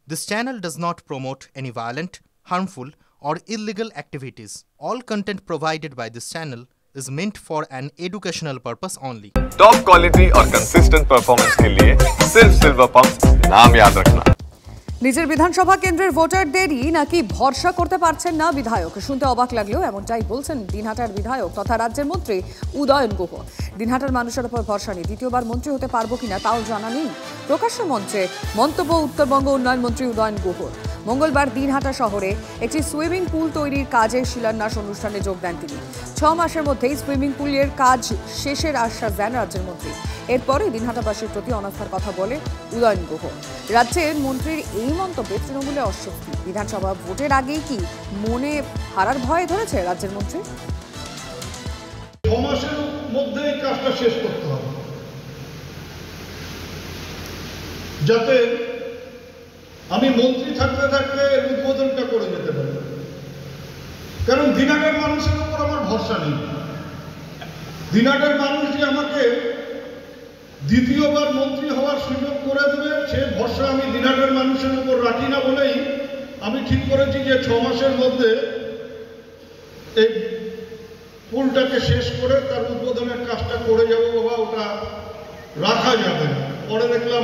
This channel does not promote any violent, harmful, or illegal activities. All content provided by this channel is meant for an educational purpose only. Top quality और consistent performance के लिए सिर्फ silver pump नाम याद रखना। নিজের বিধানসভা কেন্দ্রের ভোটারদেরই নাকি ভরসা করতে পারছেন না বিধায়ক। শুনতে অবাক লাগলেও এমনটাই বলছেন দিনহাটার বিধায়ক তথা রাজ্যের মন্ত্রী উদয়ন গুহ। দিনহাটার মানুষের উপর ভরসা নেই, দ্বিতীয়বার মন্ত্রী হতে পারবো কিনা তাও জানা নেই। প্রকাশ্য মঞ্চে মন্তব্য উত্তরবঙ্গ উন্নয়ন মন্ত্রী উদয়ন গুহ। মঙ্গলবার দিনহাটা শহরে একটি সুইমিং পুল তৈরির কাজে শিলান্যাস অনুষ্ঠানে যোগ দেন তিনি। 6 মাসের মধ্যেই সুইমিং পুলের কাজ শেষের আশ্বাস দেন রাজ্যের মন্ত্রী। এরপরে দিনহাটাবাসীর প্রতি অনাস্থার কথা বলে উদয়ন গুহ। রাজ্যের মন্ত্রীর এই মন্তব্যে তৃণমূলে অস্বস্তি। বিধানসভা ভোটের আগেই কি মনে হারার ভয় ধরেছে রাজ্যের মন্ত্রী? 6 মাসের মধ্যে এই কাজটা শেষ করতে হবে, যাতে আমি মন্ত্রী থাকতে থাকতে এর উদ্বোধনটা করে যেতে পারি। কারণ দিনহাটার মানুষের উপর আমার ভরসা নেই। দিনহাটার মানুষ যে আমাকে দ্বিতীয়বার মন্ত্রী হওয়ার সুযোগ করে দেবে সে ভরসা আমি দিনহাটার মানুষের উপর রাখি না বলেই আমি ঠিক করেছি যে 6 মাসের মধ্যে এই পুলটাকে শেষ করে তার উদ্বোধনের কাজটা করে যাবো। বাবা, ওটা রাখা যাবে না। পরে দেখলাম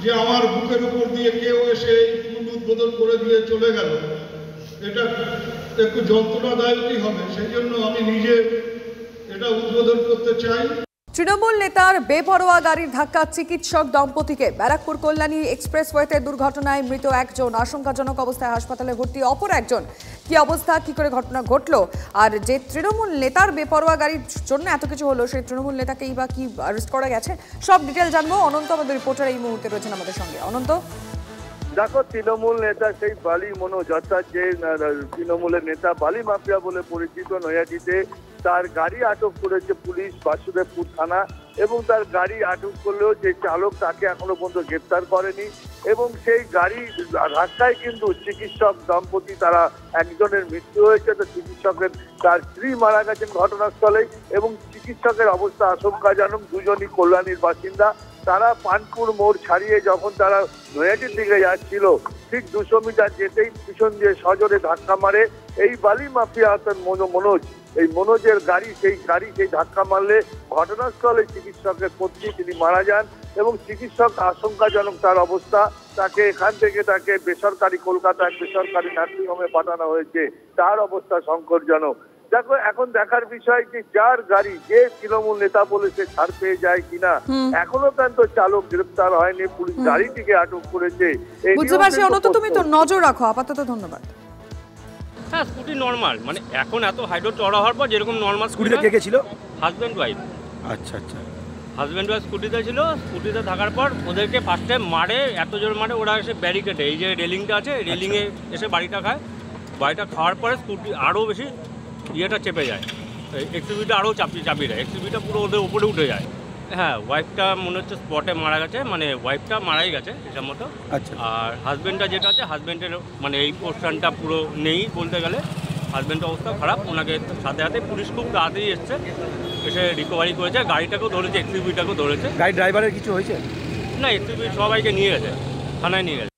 যে আমার বুকের উপর দিয়ে কেউ এসে এই পুল উদ্বোধন করে দিয়ে চলে গেল। এটা একটু যন্ত্রণাদায়কই হবে, সেই জন্য আমি নিজে এটা উদ্বোধন করতে চাই। তৃণমূল নেতার বেপরোয়া গাড়ির ধাক্কা চিকিৎসক দম্পতিকে। ব্যারাকপুর কল্যাণী এক্সপ্রেসওয়েতে দুর্ঘটনায় মৃত একজন, আশঙ্কাজনক অবস্থায় হাসপাতালে ভর্তি অপর একজন। কি অবস্থা, কি করে ঘটনা ঘটলো, আর যে তৃণমূল নেতার বেপরোয়া গাড়ির জন্য এত কিছু হলো সেই তৃণমূল নেতাকেই বা কি অ্যারেস্ট করা গেছে, সব ডিটেল জানবো। অনন্ত আমাদের রিপোর্টার এই মুহূর্তে রয়েছেন আমাদের সঙ্গে। অনন্ত, দেখো, তৃণমূল নেতা সেই বালি মনোজ, অর্থাৎ যে তৃণমূলের নেতা বালি মাফিয়া বলে পরিচিত নৈহাটিতে, তার গাড়ি আটক করেছে পুলিশ বাসুদেবপুর থানা। এবং তার গাড়ি আটক করলেও যে চালক তাকে এখনো পর্যন্ত গ্রেপ্তার করেনি। এবং সেই গাড়ি ধাক্কায় কিন্তু চিকিৎসক দম্পতি, তারা একজনের মৃত্যু হয়েছে, তো চিকিৎসকের তার স্ত্রী মারা গেছেন ঘটনাস্থলে। এবং চিকিৎসকের অবস্থা আশঙ্কাজনক। দুজনই কল্যাণীর বাসিন্দা। তারা পানপুর মোড় ছাড়িয়ে যখন তারা নৈহাটির দিকে যাচ্ছিল, ঠিক 200 মিটার যেতেই পিছন দিয়ে সজোরে ধাক্কা মারে এই বালি মাফিয়া অর্থাৎ মনোজ। এই মনোজের গাড়ি সেই ধাক্কা মারলে ঘটনাস্থলে চিকিৎসকের পত্নী তিনি মারা যান। এবং চিকিৎসক আশঙ্কাজনক তার অবস্থা। তাকে এখান থেকে তাকে বেসরকারি কলকাতায় বেসরকারি নার্সিংহোমে পাঠানো হয়েছে। তার অবস্থা সংকটজনক। দেখো, এখন দেখার বিষয় যে যার গাড়ি, যে তৃণমূল নেতা বলে সে ছাড় পেয়ে যায় কিনা। এখনো পর্যন্ত চালক গ্রেপ্তার হয়নি, পুলিশ গাড়িটিকে আটক করেছে। বুঝতে পারছি অনন্ত, তুমি তো নজর রাখো আপাতত। ধন্যবাদ। হ্যাঁ, স্কুটি নর্মাল, মানে এখন এত হাইড্রো চড়া হওয়ার পর যেরকম নর্মাল স্কুটিতে কে ছিল? Husband wife. আচ্ছা আচ্ছা, হাজব্যান্ড ওয়াইফ স্কুটিতে ছিল। স্কুটিতে থাকার পর ওদেরকে ফার্স্টে মারে, এত জোর মারে, ওরা এসে ব্যারিকেডে, এই যে রেলিংটা আছে, রেলিংয়ে এসে বাড়িটা খায়। বাড়িটা খাওয়ার পরে স্কুটি আরও বেশি ইয়েটা চেপে যায়, এক্সিবিটা আরও চাপিয়ে দেয়, এক্সিবিটা পুরো ওদের উপরে উঠে যায়। হ্যাঁ, ওয়াইফটা মনে হচ্ছে স্পটে মারা গেছে, মানে ওয়াইফটা মারাই গেছে হিসাব মতো। আচ্ছা। আর হাজব্যান্ডটা যেটা আছে, হাজব্যান্ডের মানে এই পোর্শনটা পুরো নেই বলতে গেলে। হাজব্যান্ডের অবস্থা খারাপ, ওনাকে সাথে সাথে পুলিশ খুব তাড়াতাড়ি এসছে, এসে রিকভারি করেছে, গাড়িটাকেও ধরেছে, এক্সিবিটাকেও ধরেছে। গাড়ি ড্রাইভারের কিছু হয়েছে? না, এক্সিবি সবাইকে নিয়ে গেছে, থানায় নিয়ে গেছে।